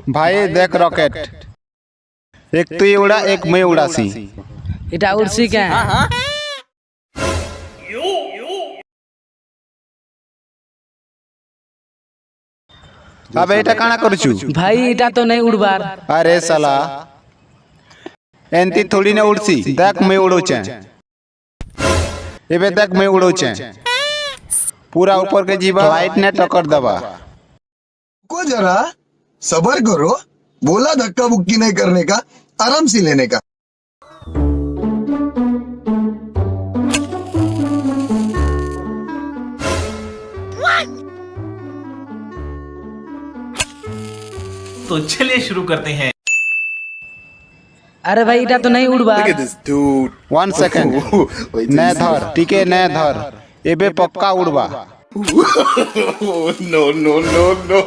भाई देख रॉकेट, एक तू ही उड़ा एक मैं उड़ासी। এটা উড়ছি কেন? अबे এটা काना करछु? ভাই এটা তো नहीं उड़बार। अरे साला एंती थोड़ी ने उड़सी। देख मैं उड़ोचे, एबे देख मैं उड़ोचे पूरा ऊपर के जीवा फ्लाइट ने टक्कर दबा। को जरा सबर करो, बोला धक्का बुक्की नहीं करने का, आराम से लेने का। तो चलिए शुरू करते हैं। अरे भाई এটা তো नहीं उड़बार। वन सेकंड ने धर टिके ने धर एबे पक्का उड़बा। No no no no